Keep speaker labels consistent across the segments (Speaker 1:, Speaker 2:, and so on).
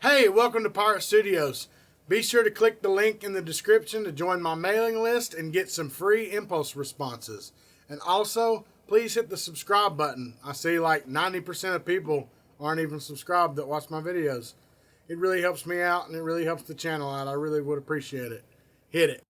Speaker 1: Hey, welcome to Pirate Studios. Be sure to click the link in the description to join my mailing list and get some free impulse responses. And also, please hit the subscribe button. I see like 90% of people aren't even subscribed that watch my videos. It really helps me out and it really helps the channel out. I really would appreciate it. Hit it.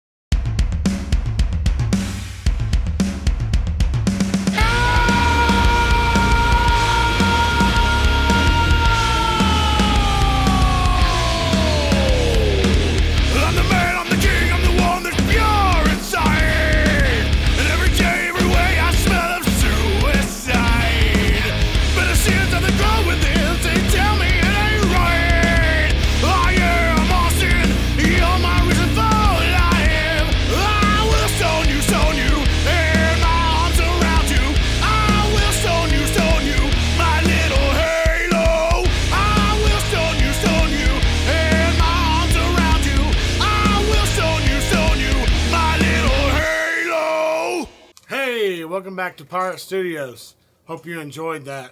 Speaker 1: Hey, welcome back to Pirate Studios. Hope you enjoyed that.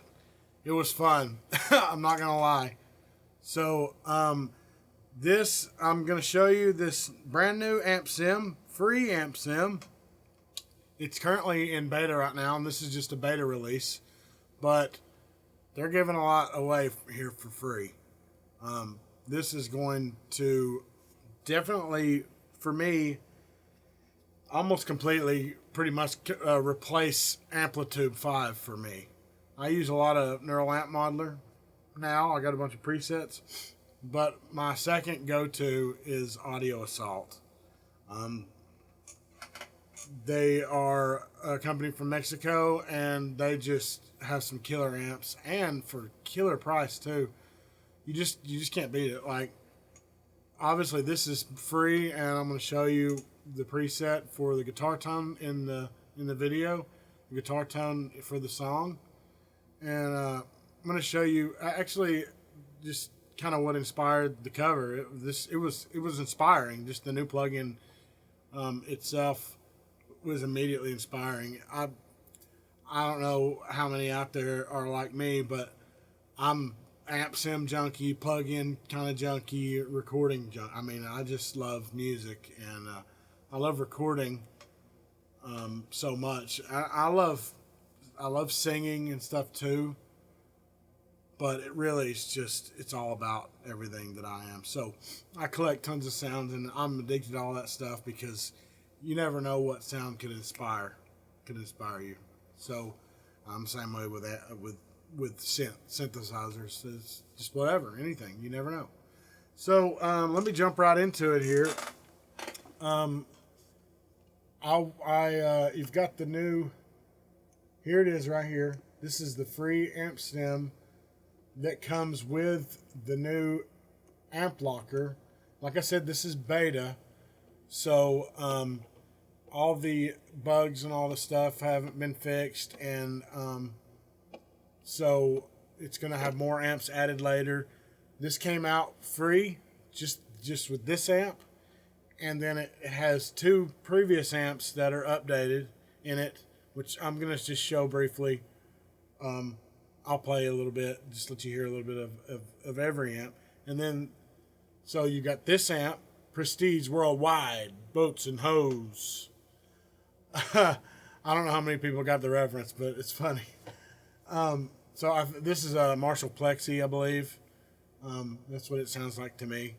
Speaker 1: It was fun. I'm not gonna lie. So, I'm gonna show you this brand new amp sim, free amp sim. It's currently in beta right now, and this is just a beta release, but they're giving a lot away here for free. This is going to definitely, for me, almost completely pretty much replace Amplitude 5 for me. I use a lot of Neural Amp Modeler now. I got a bunch of presets, but my second go-to is Audio Assault. They are a company from Mexico, and they just have some killer amps, and for killer price too. You just can't beat it. Like, obviously this is free, and I'm going to show you the preset for the guitar tone in the video, the guitar tone for the song, and I'm going to show you actually just kind of what inspired the cover. It was inspiring. Just the new plugin itself was immediately inspiring. I don't know how many out there are like me, but I'm amp sim junkie, plug-in kind of junkie, recording junkie. I mean, I just love music, and I love recording so much. I love singing and stuff too, but it really is just, it's all about everything that I am. So I collect tons of sounds, and I'm addicted to all that stuff because you never know what sound could inspire you. So I'm the same way with that, with synthesizers. It's just whatever, anything. You never know. So let me jump right into it here. You've got the new, here it is right here. This is the free amp sim that comes with the new amp locker. Like I said, this is beta, so all the bugs and all the stuff haven't been fixed, and so it's going to have more amps added later. This came out free, just with this amp. And then it has two previous amps that are updated in it, which I'm going to just show briefly. I'll play a little bit, just let you hear a little bit of every amp. And then, so you got this amp, Prestige Worldwide, Boats and Hose. I don't know how many people got the reference, but it's funny. This is a Marshall Plexi, I believe. That's what it sounds like to me.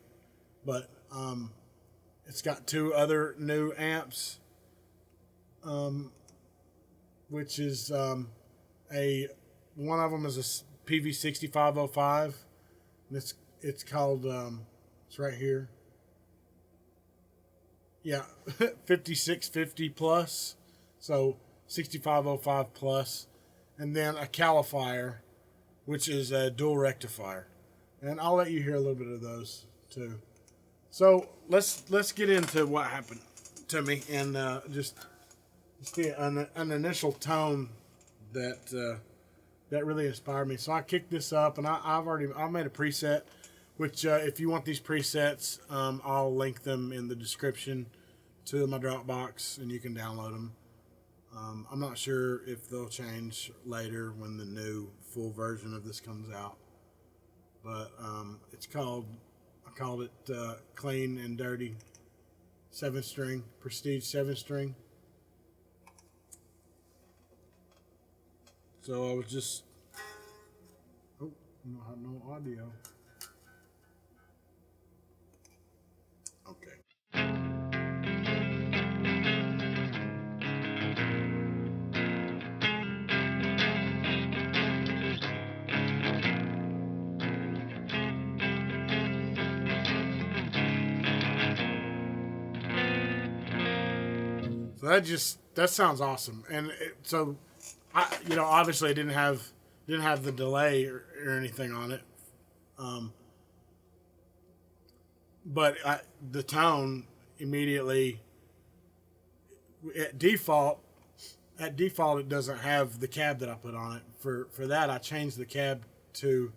Speaker 1: But it's got two other new amps, which is one of them is a PV6505, and it's called it's right here. Yeah, 5650 plus, so 6505 plus, and then a Califier, which is a dual rectifier, and I'll let you hear a little bit of those too. So let's get into what happened to me, and just an initial tone that really inspired me. So I kicked this up, and I made a preset, which if you want these presets, I'll link them in the description to my Dropbox, and you can download them. I'm not sure if they'll change later when the new full version of this comes out. but it's called, I called it Clean and Dirty 7-string, Prestige 7-string. So I was just, oh, no audio. Okay. So that sounds awesome. And so obviously I didn't have the delay or anything on it. But the tone immediately at default it doesn't have the cab that I put on it. For that I changed the cab to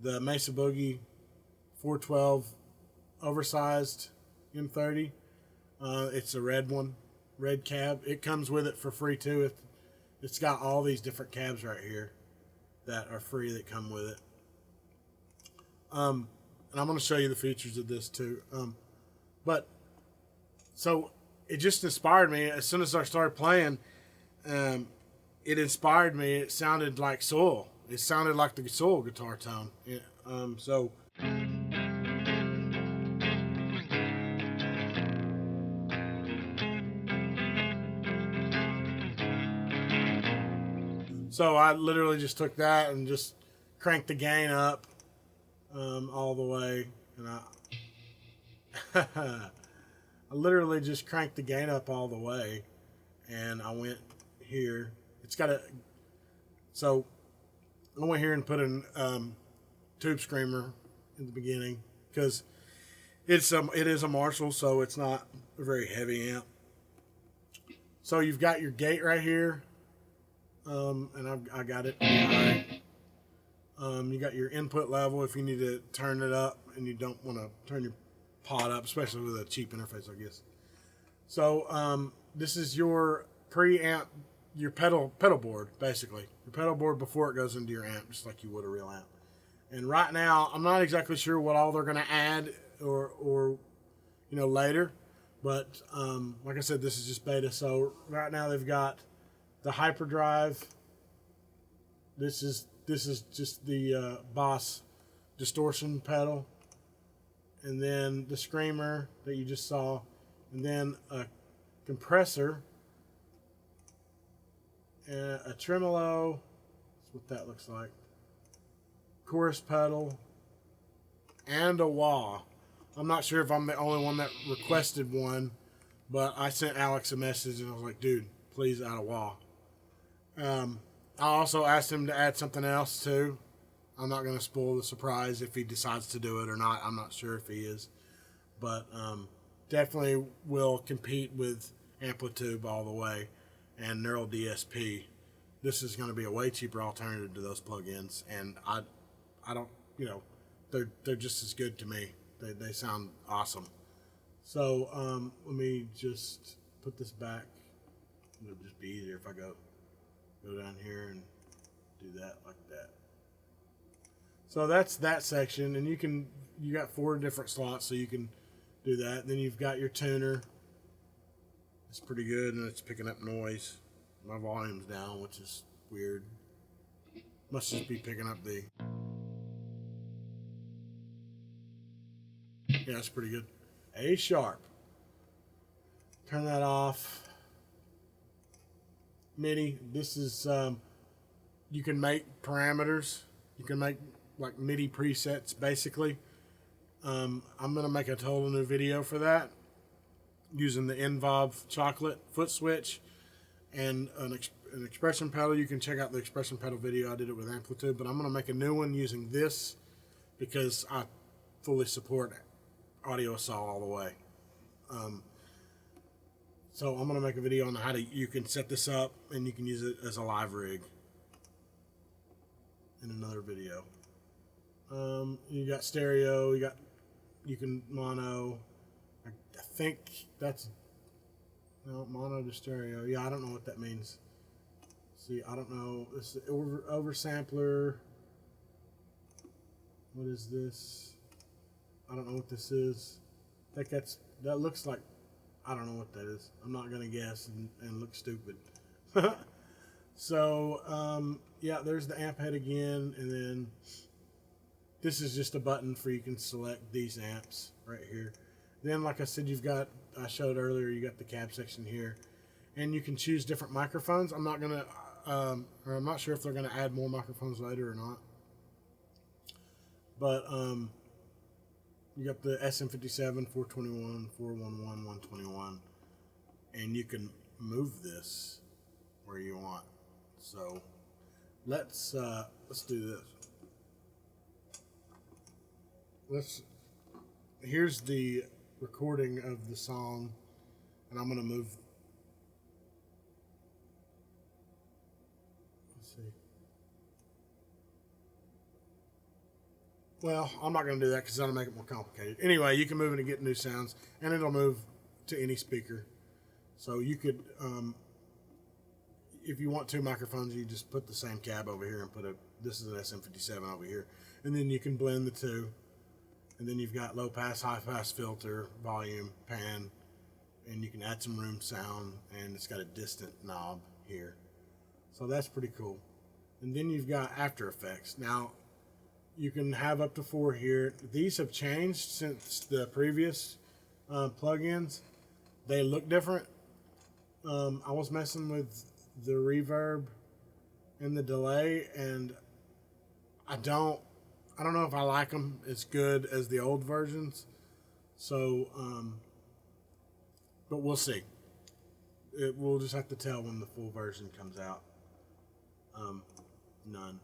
Speaker 1: the Mesa Boogie 412 oversized M30. It's a red one, red cab. It comes with it for free too. It's got all these different cabs right here that are free that come with it. And I'm going to show you the features of this too. But so it just inspired me as soon as I started playing. It inspired me. It sounded like soul. It sounded like the soul guitar tone. So I literally just took that and just cranked the gain up all the way, and I literally just cranked the gain up all the way, and I went here. It's got a, so I went here and put a tube screamer in the beginning because it is a Marshall, so it's not a very heavy amp. So you've got your gate right here, and I got it high. You got your input level if you need to turn it up and you don't want to turn your pot up, especially with a cheap interface, I guess. So this is your preamp, your pedal board, basically. Your pedal board before it goes into your amp, just like you would a real amp. And right now, I'm not exactly sure what all they're going to add or later. But like I said, this is just beta. So right now they've got the hyperdrive. This is just the Boss distortion pedal, and then the screamer that you just saw, and then a compressor, and a tremolo. That's what that looks like. Chorus pedal, and a wah. I'm not sure if I'm the only one that requested one, but I sent Alex a message and I was like, dude, please add a wah. I also asked him to add something else too. I'm not going to spoil the surprise if he decides to do it or not. I'm not sure if he is, but definitely will compete with Amplitube all the way and Neural DSP. This is going to be a way cheaper alternative to those plugins, and I don't, they're just as good to me. They sound awesome. So let me just put this back. It'll just be easier if I go down here and do that like that. So that's that section, and you got 4 different slots, so you can do that. Then you've got your tuner. It's pretty good, and it's picking up noise. My volume's down, which is weird. Must just be picking up the. Yeah, it's pretty good. A sharp. Turn that off. MIDI. This is you can make parameters. You can make like MIDI presets basically. I'm gonna make a total new video for that using the Envov chocolate foot switch and an expression pedal. You can check out the expression pedal video. I did it with Amplitude, but I'm gonna make a new one using this because I fully support audio saw all the way. So I'm gonna make a video on how you can set this up and you can use it as a live rig in another video. You got stereo, you can mono. I think that's mono to stereo. Yeah, I don't know what that means. See, I don't know. This is oversampler. What is this? I don't know what this is. I think that looks like, I don't know what that is. I'm not gonna guess and look stupid. So yeah, there's the amp head again, and then this is just a button for you can select these amps right here. Then, like I said, I showed earlier, you got the cab section here, and you can choose different microphones. I'm not gonna, or I'm not sure if they're gonna add more microphones later or not. But you got the SM57, 421, 411, 121, and you can move this where you want. So let's do this. Here's the recording of the song, and I'm gonna move. Let's see. Well, I'm not going to do that because that'll make it more complicated. Anyway, you can move it and get new sounds, and it'll move to any speaker. So you could, if you want two microphones, you just put the same cab over here and this is an SM57 over here. And then you can blend the two. And then you've got low pass, high pass filter, volume, pan, and you can add some room sound, and it's got a distant knob here. So that's pretty cool. And then you've got After Effects. Now, you can have up to 4 here. These have changed since the previous plugins. They look different. I was messing with the reverb and the delay, and I don't know if I like them as good as the old versions. So, but we'll see. We'll just have to tell when the full version comes out. None.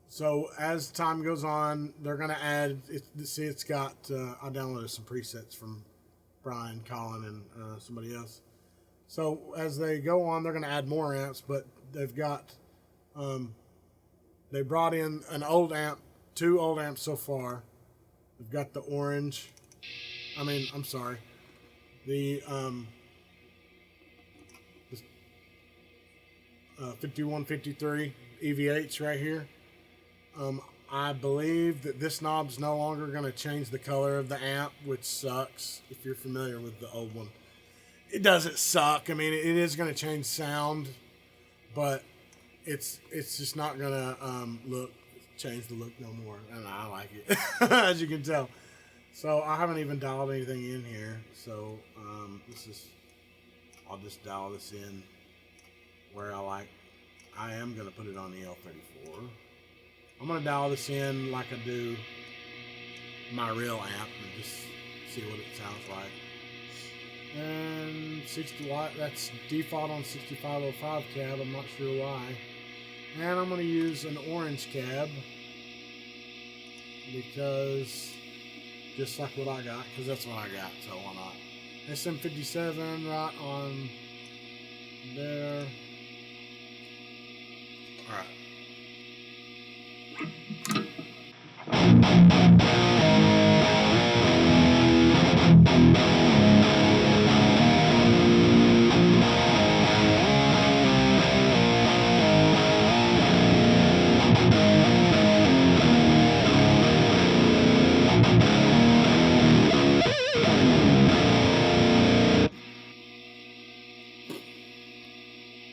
Speaker 1: So as time goes on, they're going to add. It's got. I downloaded some presets from Brian, Colin, and somebody else. So as they go on, they're going to add more amps, but they've got. They brought in an old amp, 2 old amps so far. They've got the orange. I'm sorry. The 5153 EVH right here. I believe that this knob's no longer going to change the color of the amp, which sucks if you're familiar with the old one. It doesn't suck. It is going to change sound, but it's just not going to change the look no more, and I like it, as you can tell. So I haven't even dialed anything in here, so I'll just dial this in where I like. I am going to put it on the L34. I'm going to dial this in like I do my real amp and just see what it sounds like. And 60 watt, that's default on 6505 cab, I'm not sure why. And I'm going to use an orange cab because just like what I got, because that's what I got, so why not. SM57 right on there. Alright.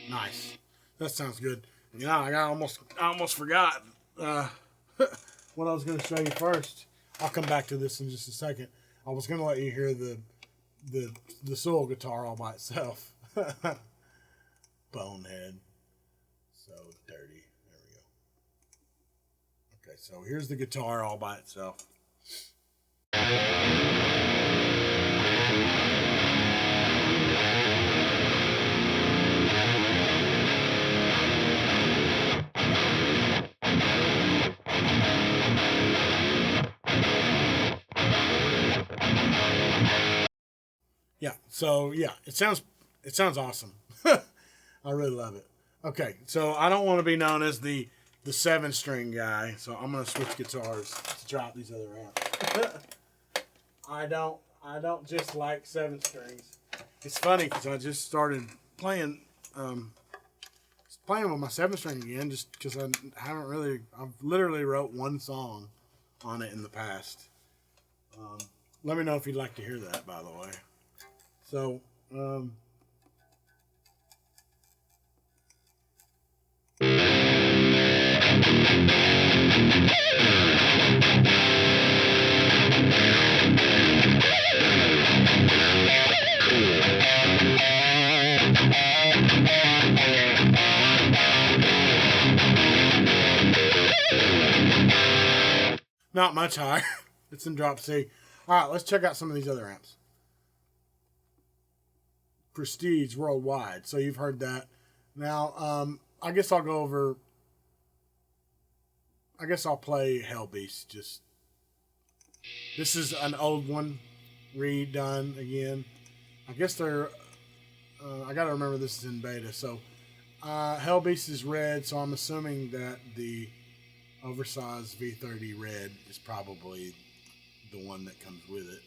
Speaker 1: Nice. That sounds good. Yeah, I almost forgot what I was going to show you first. I'll come back to this in just a second. I was going to let you hear the soul guitar all by itself. Bonehead. So dirty. There we go. Okay, so here's the guitar all by itself. Yeah, so yeah, it sounds awesome. I really love it. Okay, so I don't want to be known as the 7-string guy, so I'm gonna switch guitars to drop these other amps. I don't just like 7 strings. It's funny because I just started playing playing with my 7-string again, just because I've literally wrote one song on it in the past. Let me know if you'd like to hear that, by the way. So, not much higher. It's in drop C. All right, let's check out some of these other amps. Prestige Worldwide. So you've heard that. Now, I guess I'll go over. I guess I'll play Hell Beast. This is an old one, redone again. I guess they're. I gotta remember this is in beta. So, Hell Beast is red. So I'm assuming that the oversized V30 red is probably the one that comes with it.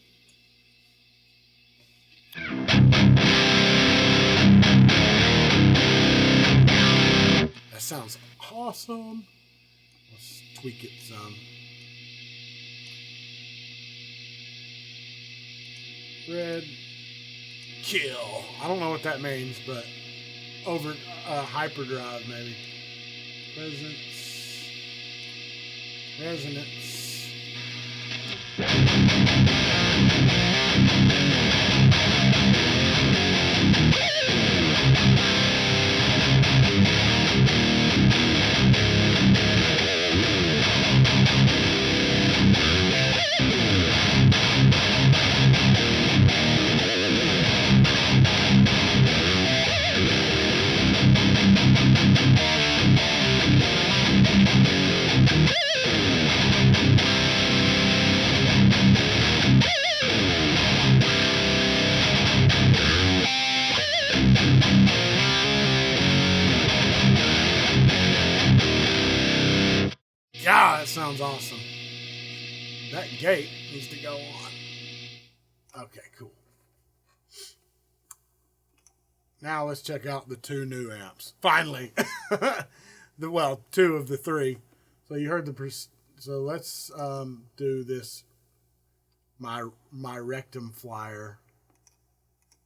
Speaker 1: That sounds awesome. Let's tweak it some. Red kill. I don't know what that means, but over hyperdrive maybe. Resonance. Yeah, that sounds awesome. That gate needs to go on. Okay, cool. Now let's check out the 2 new amps. Finally. Two of the 3. So you heard so let's do this. My rectum flyer.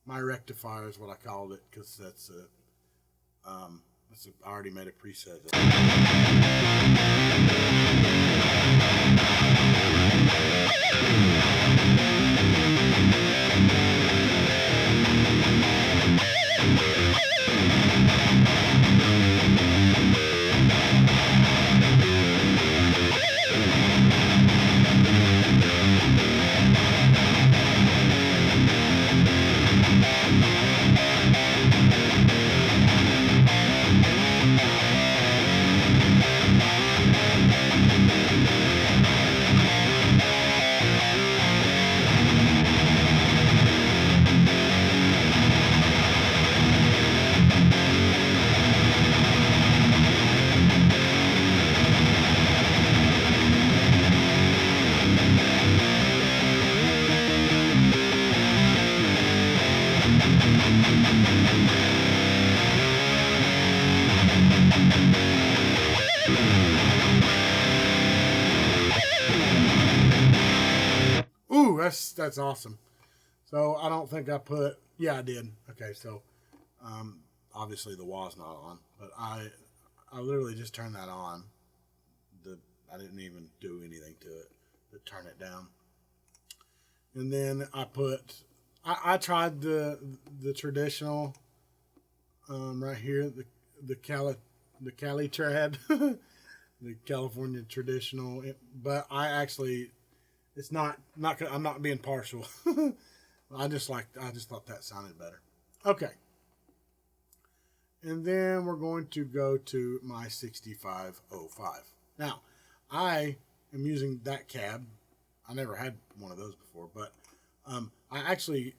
Speaker 1: My rectifier is what I called it, because that's I already made a preset. Ooh, that's awesome. So I don't think I put. Yeah, I did. Okay, so obviously the wall's not on, but I literally just turned that on. I didn't even do anything to it but turn it down. And then I put. I tried the traditional right here, the Cali trad, the California traditional, but I actually. It's not. I'm not being partial. I just thought that sounded better. Okay. And then we're going to go to my 6505. Now, I am using that cab. I never had one of those before, but I actually,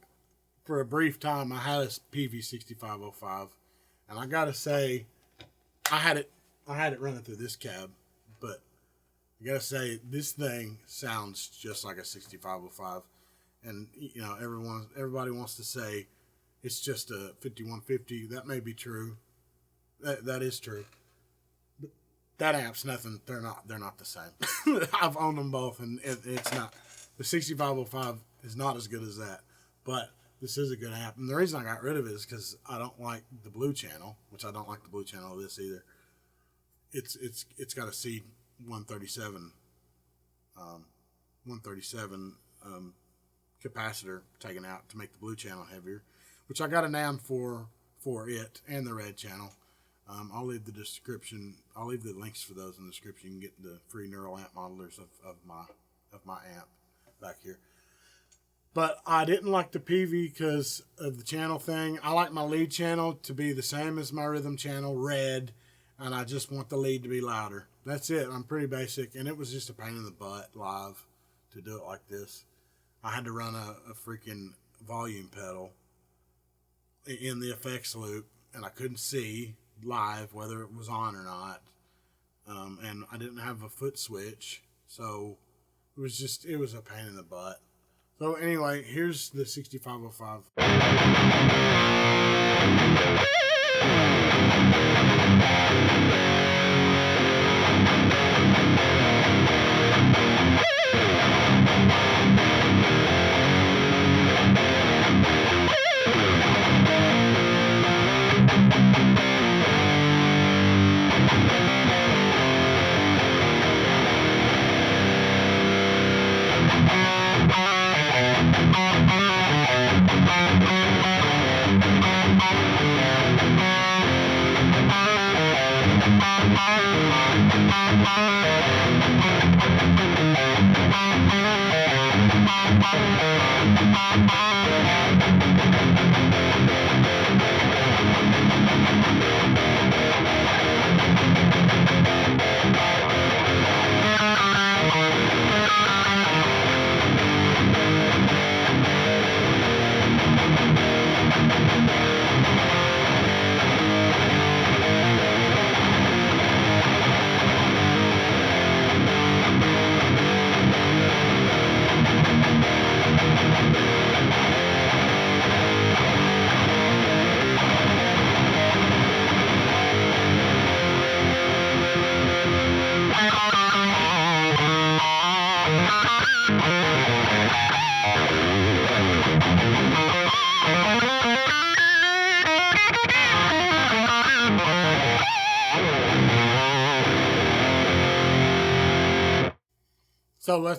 Speaker 1: for a brief time, I had a PV 6505, and I gotta say, I had it running through this cab, but I gotta say, this thing sounds just like a 6505, and you know, everybody wants to say it's just a 5150. That may be true. That is true. But that amp's nothing. They're not the same. I've owned them both, and it's not. The 6505 is not as good as that, but this is a good amp. And the reason I got rid of it is because I don't like the blue channel, which I don't like the blue channel of this either. It's got a C 137 capacitor taken out to make the blue channel heavier, which I got an amp for it and the red channel. I'll leave the description. I'll leave the links for those in the description. You can get the free neural amp modelers of my amp back here. But I didn't like the PV because of the channel thing. I like my lead channel to be the same as my rhythm channel, red, and I just want the lead to be louder. That's it. I'm pretty basic, and it was just a pain in the butt live to do it like this. I had to run a freaking volume pedal in the effects loop, and I couldn't see live whether it was on or not. And I didn't have a foot switch, so it was a pain in the butt. So anyway, here's the 6505.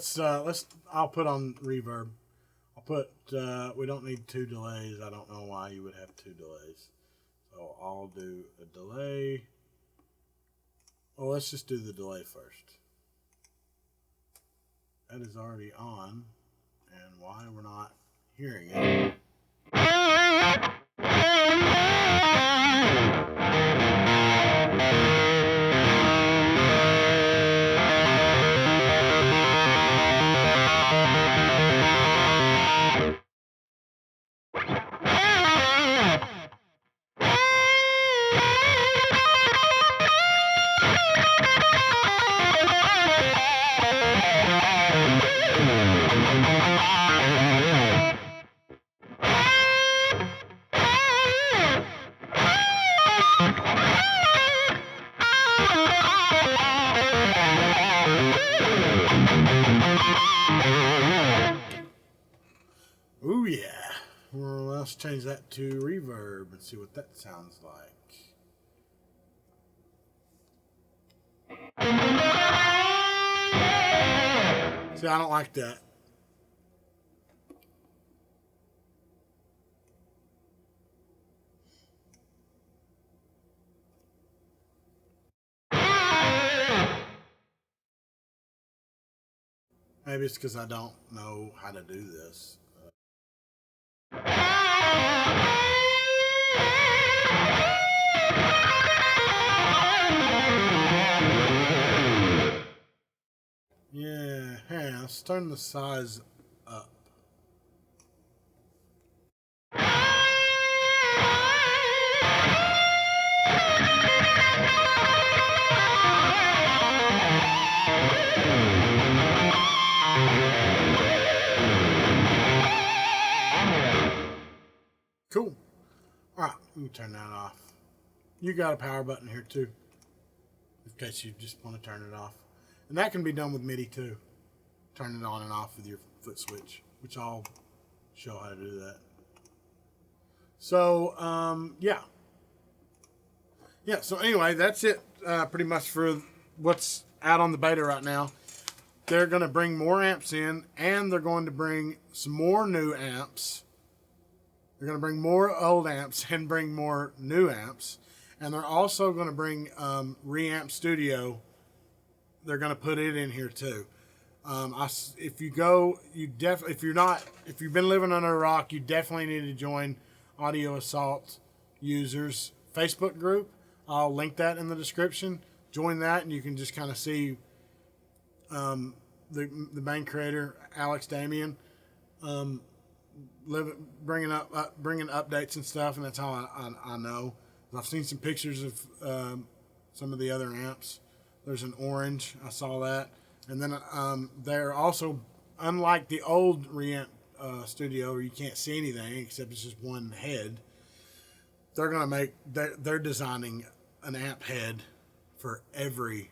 Speaker 1: So I'll put on reverb. I'll put, we don't need 2 delays. I don't know why you would have 2 delays. So I'll do a delay. Well, let's just do the delay first. That is already on. And why we're not hearing it. Ooh, yeah. Well, let's change that to reverb and see what that sounds like. See, I don't like that. Maybe it's because I don't know how to do this. Yeah, hey, let's turn the size up. Cool. Alright, let me turn that off. You got a power button here too, in case you just want to turn it off. And that can be done with MIDI too. Turn it on and off with your foot switch, which I'll show how to do that. So, yeah. So anyway, that's it pretty much for what's out on the beta right now. They're going to bring more amps in, and they're going to bring some more new amps. They're going to bring more old amps and bring more new amps. And they're also going to bring Reamp Studio. They're going to put it in here too. If you've been living under a rock, you definitely need to join Audio Assault users Facebook group. I'll link that in the description. Join that, and you can just kind of see the main creator, Alex Damien, bringing updates and stuff, and that's how I know. I've seen some pictures of some of the other amps. There's an orange. I saw that. And then they're also, unlike the old Reamp Studio where you can't see anything except it's just one head, they're designing an amp head for every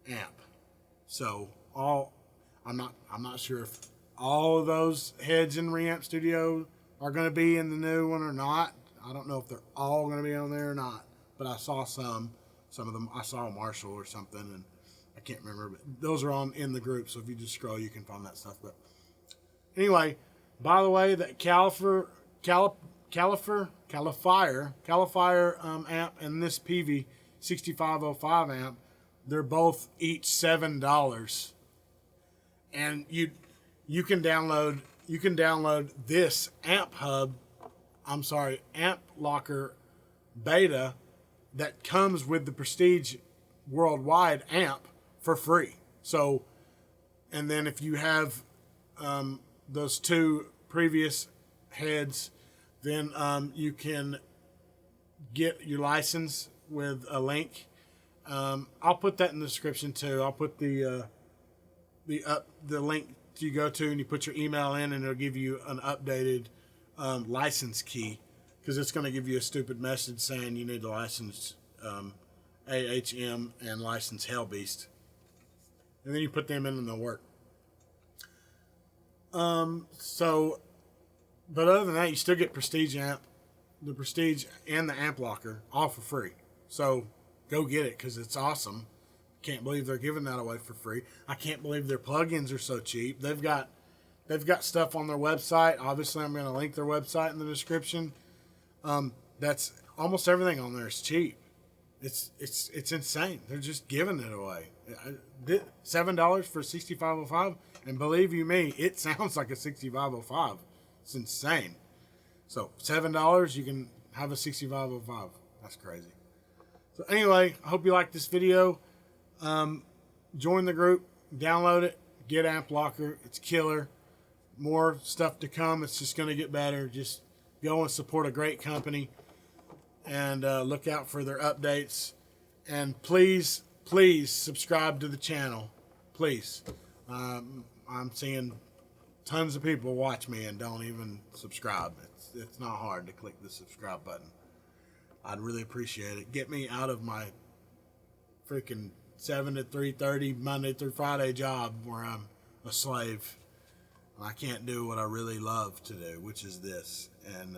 Speaker 1: amp. So I'm not sure if all of those heads in Reamp Studio are going to be in the new one or not. I don't know if they're all going to be on there or not, but I saw some of them. I saw a Marshall or something, and I can't remember, but those are in the group. So if you just scroll, you can find that stuff. But anyway, by the way, that Califier amp and this PV 6505 amp, they're both each $7, and you can download this amp locker beta that comes with the Prestige Worldwide amp for free. So, and then if you have those two previous heads, then you can get your license with a link. I'll put that in the description too. I'll put the link you go to, and you put your email in, and it'll give you an updated license key, because it's going to give you a stupid message saying you need to license AHM and license Hellbeast, and then you put them in and they'll work. But other than that, you still get the Prestige and the amp locker all for free. So go get it, because it's awesome. Can't believe they're giving that away for free. I can't believe their plugins are so cheap. They've got stuff on their website. Obviously, I'm going to link their website in the description. That's almost everything on there is cheap. It's insane. They're just giving it away. $7 for 6505, and believe you me, it sounds like a 6505. It's insane. So $7, you can have a 6505. That's crazy. So anyway, I hope you liked this video. Join the group, download it, get Amp Locker. It's killer. More stuff to come. It's just going to get better. Just go and support a great company, and look out for their updates. And please subscribe to the channel. Please. I'm seeing tons of people watch me and don't even subscribe. It's not hard to click the subscribe button. I'd really appreciate it. Get me out of my freaking 7 to 3:30 Monday through Friday job where I'm a slave. I can't do what I really love to do, which is this, and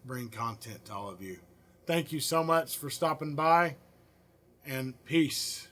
Speaker 1: bring content to all of you. Thank you so much for stopping by, and peace.